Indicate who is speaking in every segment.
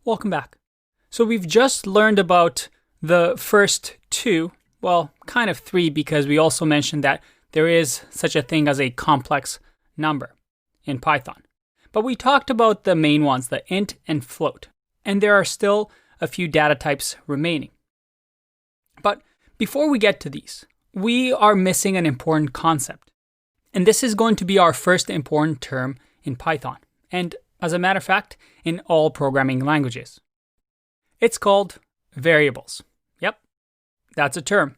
Speaker 1: Welcome back. So we've just learned about the first two, well, kind of three, because we also mentioned that there is such a thing as a complex number in Python. But we talked about the main ones, the int and float, and there are still a few data types remaining. But before we get to these, we are missing an important concept. And this is going to be our first important term in Python, and as a matter of fact, in all programming languages. It's called variables. Yep, that's a term.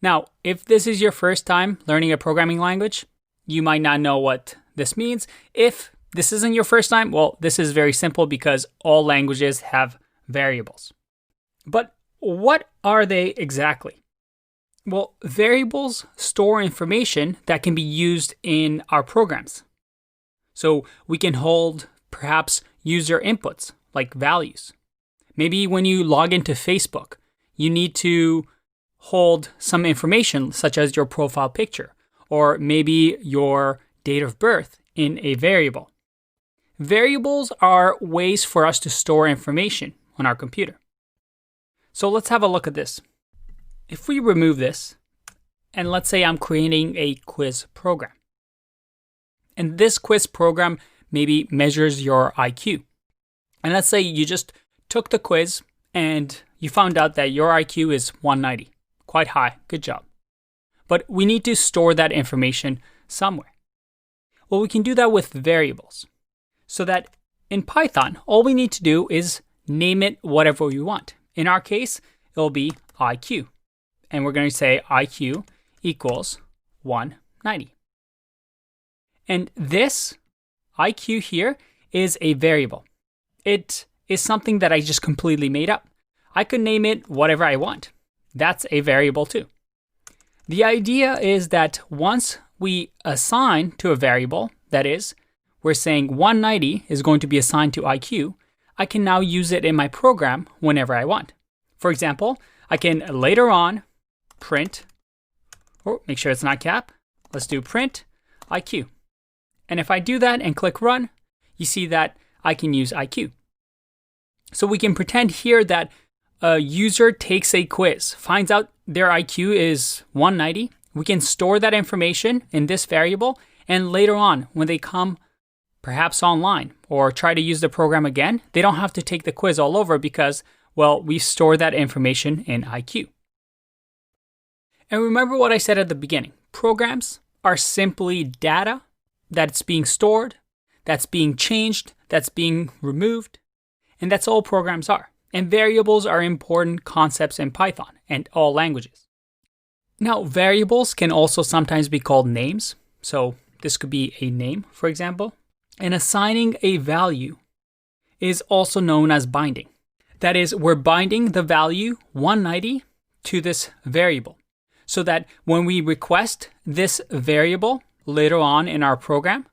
Speaker 1: Now, if this is your first time learning a programming language, you might not know what this means. If this isn't your first time, well, this is very simple because all languages have variables. But what are they exactly? Well, variables store information that can be used in our programs. So we can hold perhaps user inputs like values. Maybe when you log into Facebook, you need to hold some information such as your profile picture, or maybe your date of birth in a variable. Variables are ways for us to store information on our computer. So let's have a look at this. If we remove this, and let's say I'm creating a quiz program. And this quiz program maybe measures your IQ. And let's say you just took the quiz and you found out that your IQ is 190. Quite high, good job. But we need to store that information somewhere. Well, we can do that with variables. So that in Python, all we need to do is name it whatever we want. In our case, it'll be IQ. And we're going to say IQ equals 190. And this IQ here is a variable. It is something that I just completely made up. I could name it whatever I want. That's a variable too. The idea is that once we assign to a variable, that is, we're saying 190 is going to be assigned to IQ, I can now use it in my program whenever I want. For example, I can later on print, or make sure it's not cap, let's do print IQ. And if I do that and click run, you see that I can use IQ. So we can pretend here that a user takes a quiz, finds out their IQ is 190. We can store that information in this variable, and later on, when they come perhaps online or try to use the program again, they don't have to take the quiz all over because, well, we store that information in IQ. And remember what I said at the beginning. Programs are simply data that's being stored, that's being changed, that's being removed, and that's all programs are. And variables are important concepts in Python and all languages. Now, variables can also sometimes be called names. So this could be a name, for example. And assigning a value is also known as binding. That is, we're binding the value 190 to this variable so that when we request this variable later on in our program,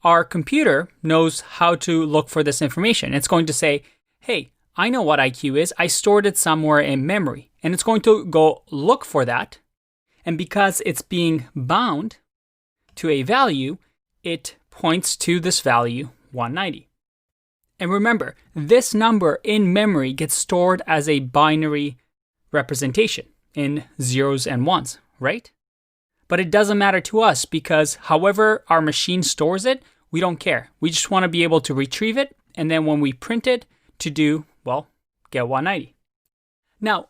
Speaker 1: our computer knows how to look for this information. It's going to say, hey, I know what IQ is. I stored it somewhere in memory. And it's going to go look for that. And because it's being bound to a value, it points to this value 190. And remember, this number in memory gets stored as a binary representation in zeros and ones, right? But it doesn't matter to us because however our machine stores it, we don't care. We just want to be able to retrieve it. And then when we print it to do, well, get 190. Now,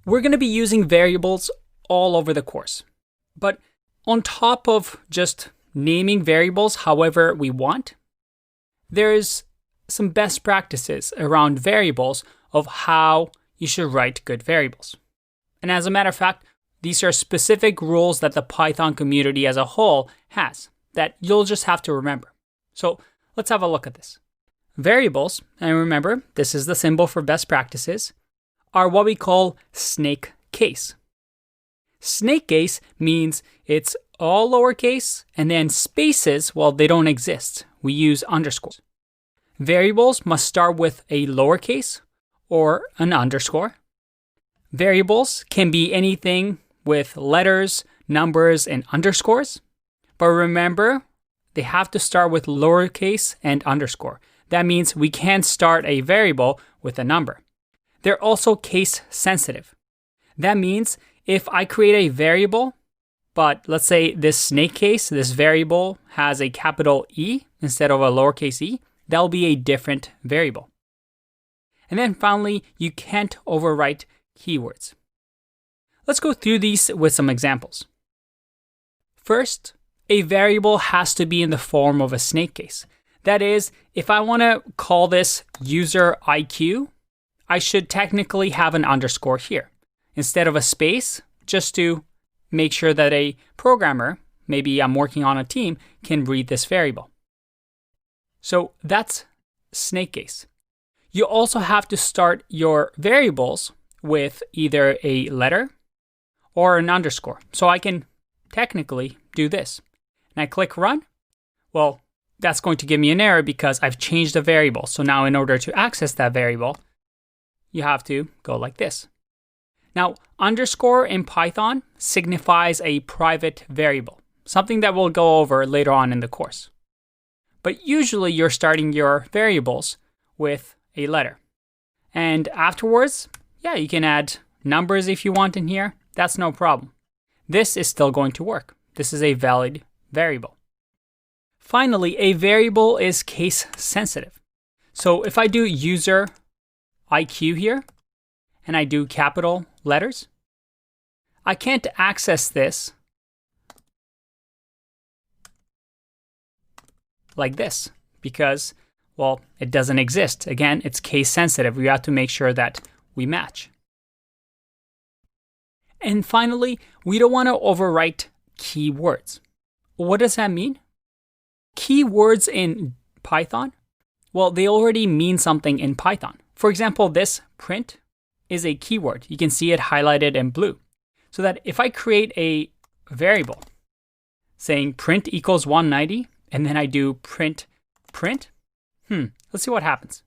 Speaker 1: we're going to be using variables all over the course. But on top of just naming variables however we want, there's some best practices around variables of how you should write good variables. And as a matter of fact, these are specific rules that the Python community as a whole has that you'll just have to remember. So let's have a look at this. Variables, and remember, this is the symbol for best practices, are what we call snake case. Snake case means it's all lowercase, and then spaces, well, they don't exist. We use underscores. Variables must start with a lowercase or an underscore. Variables can be anything with letters, numbers, and underscores. But remember, they have to start with lowercase and underscore. That means we can't start a variable with a number. They're also case sensitive. That means if I create a variable, but let's say this snake case, this variable has a capital E instead of a lowercase e, that'll be a different variable. And then finally, you can't overwrite keywords. Let's go through these with some examples. First, a variable has to be in the form of a snake case. That is, if I want to call this user IQ, I should technically have an underscore here instead of a space, just to make sure that a programmer, maybe I'm working on a team, can read this variable. So that's snake case. You also have to start your variables with either a letter or an underscore. So I can technically do this. And I click run. Well, that's going to give me an error because I've changed the variable. So now in order to access that variable, you have to go like this. Now, underscore in Python signifies a private variable, something that we'll go over later on in the course. But usually you're starting your variables with a letter. And afterwards, yeah, you can add numbers if you want in here. That's no problem. This is still going to work. This is a valid variable. Finally, a variable is case sensitive. So if I do user IQ here, and I do capital letters, I can't access this like this because, well, it doesn't exist. Again, it's case sensitive. We have to make sure that we match. And finally, we don't want to overwrite keywords. What does that mean? Keywords in Python, well, they already mean something in Python. For example, this print is a keyword. You can see it highlighted in blue. So that if I create a variable saying print equals 190, and then I do print, let's see what happens.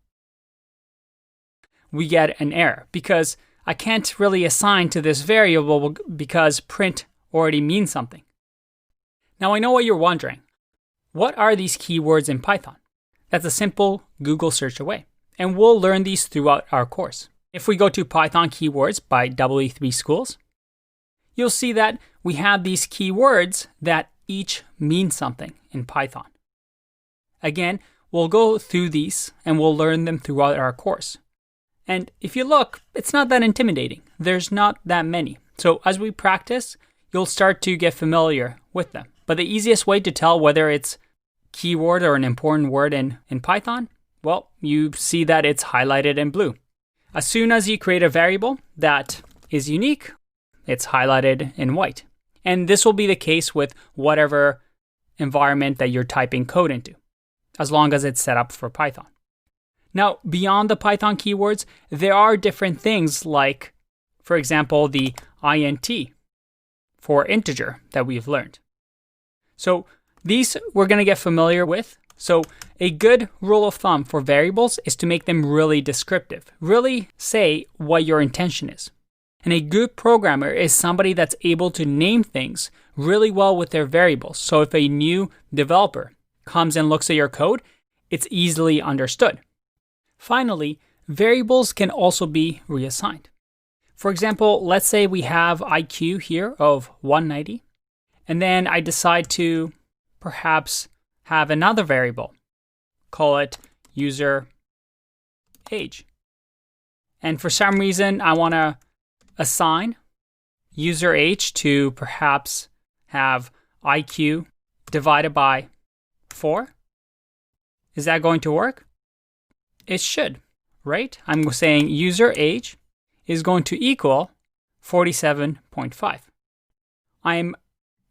Speaker 1: We get an error because I can't really assign to this variable because print already means something. Now I know what you're wondering. What are these keywords in Python? That's a simple Google search away. And we'll learn these throughout our course. If we go to Python Keywords by E3 Schools, you'll see that we have these keywords that each mean something in Python. Again, we'll go through these and we'll learn them throughout our course. And if you look, it's not that intimidating. There's not that many. So as we practice, you'll start to get familiar with them. But the easiest way to tell whether it's keyword or an important word in Python, well, you see that it's highlighted in blue. As soon as you create a variable that is unique, it's highlighted in white. And this will be the case with whatever environment that you're typing code into, as long as it's set up for Python. Now, beyond the Python keywords, there are different things like, for example, the int for integer that we've learned. So these we're going to get familiar with. So a good rule of thumb for variables is to make them really descriptive. Really say what your intention is. And a good programmer is somebody that's able to name things really well with their variables. So if a new developer comes and looks at your code, it's easily understood. Finally, variables can also be reassigned. For example, let's say we have IQ here of 190, and then I decide to perhaps have another variable, call it user age. And for some reason, I want to assign user age to perhaps have IQ divided by 4. Is that going to work? It should, right? I'm saying user age is going to equal 47.5. I'm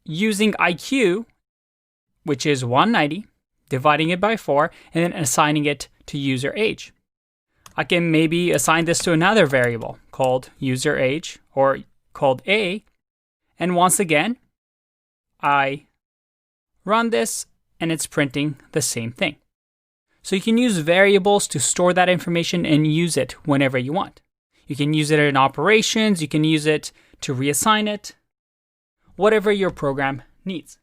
Speaker 1: using IQ, which is 190, dividing it by 4, and then assigning it to user age. I can maybe assign this to another variable called user age or called A. And once again, I run this and it's printing the same thing. So you can use variables to store that information and use it whenever you want. You can use it in operations, you can use it to reassign it, whatever your program needs.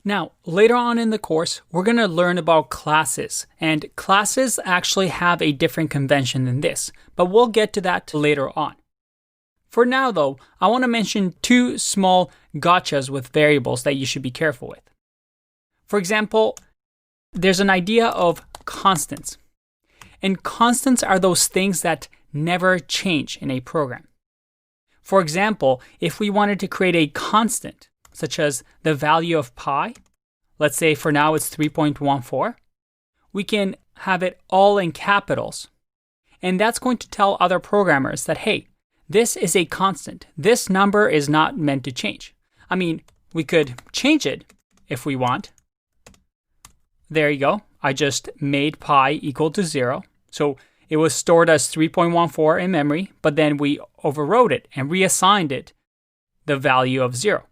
Speaker 1: Now, later on in the course, we're going to learn about classes, and classes actually have a different convention than this, but we'll get to that later on. For now, though, I want to mention two small gotchas with variables that you should be careful with. For example, there's an idea of constants, and constants are those things that never change in a program. For example, if we wanted to create a constant, such as the value of pi, let's say for now it's 3.14, we can have it all in capitals. And that's going to tell other programmers that, hey, this is a constant. This number is not meant to change. I mean, we could change it if we want. There you go. I just made pi equal to 0. So it was stored as 3.14 in memory, but then we overrode it and reassigned it the value of 0.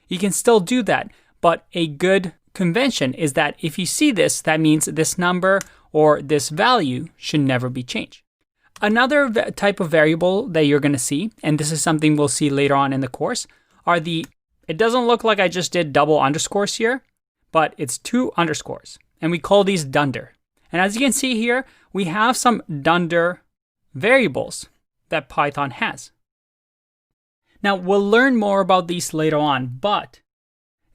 Speaker 1: You can still do that, but a good convention is that if you see this, that means this number or this value should never be changed. Another type of variable that you're going to see, and this is something we'll see later on in the course, are it doesn't look like I just did double underscores here, but it's 2 underscores, and we call these dunder. And as you can see here, we have some dunder variables that Python has. Now, we'll learn more about these later on, but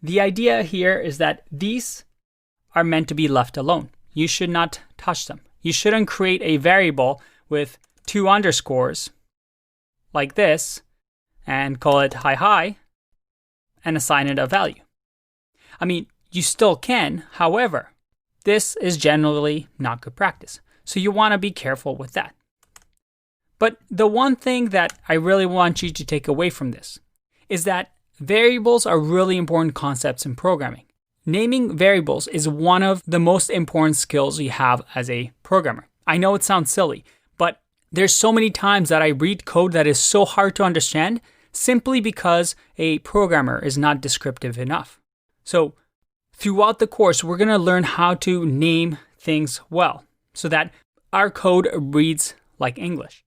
Speaker 1: the idea here is that these are meant to be left alone. You should not touch them. You shouldn't create a variable with 2 underscores like this and call it hi and assign it a value. I mean, you still can, however, this is generally not good practice. So you want to be careful with that. But the one thing that I really want you to take away from this is that variables are really important concepts in programming. Naming variables is one of the most important skills you have as a programmer. I know it sounds silly, but there's so many times that I read code that is so hard to understand simply because a programmer is not descriptive enough. So throughout the course, we're going to learn how to name things well so that our code reads like English.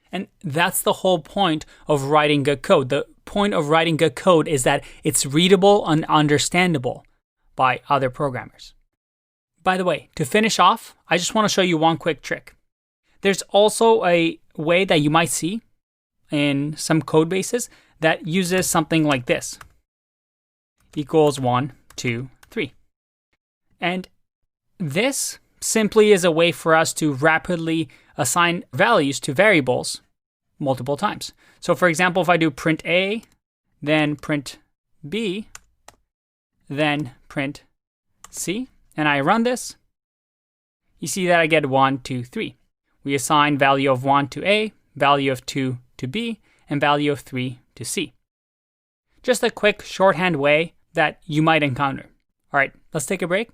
Speaker 1: And that's the whole point of writing good code. The point of writing good code is that it's readable and understandable by other programmers. By the way, to finish off, I just want to show you one quick trick. There's also a way that you might see in some code bases that uses something like this. Equals 1, 2, 3. And this simply is a way for us to rapidly assign values to variables multiple times. So for example, if I do print A, then print B, then print C, and I run this, you see that I get 1, 2, 3. We assign value of 1 to A, value of 2 to B, and value of 3 to C. Just a quick shorthand way that you might encounter. All right, let's take a break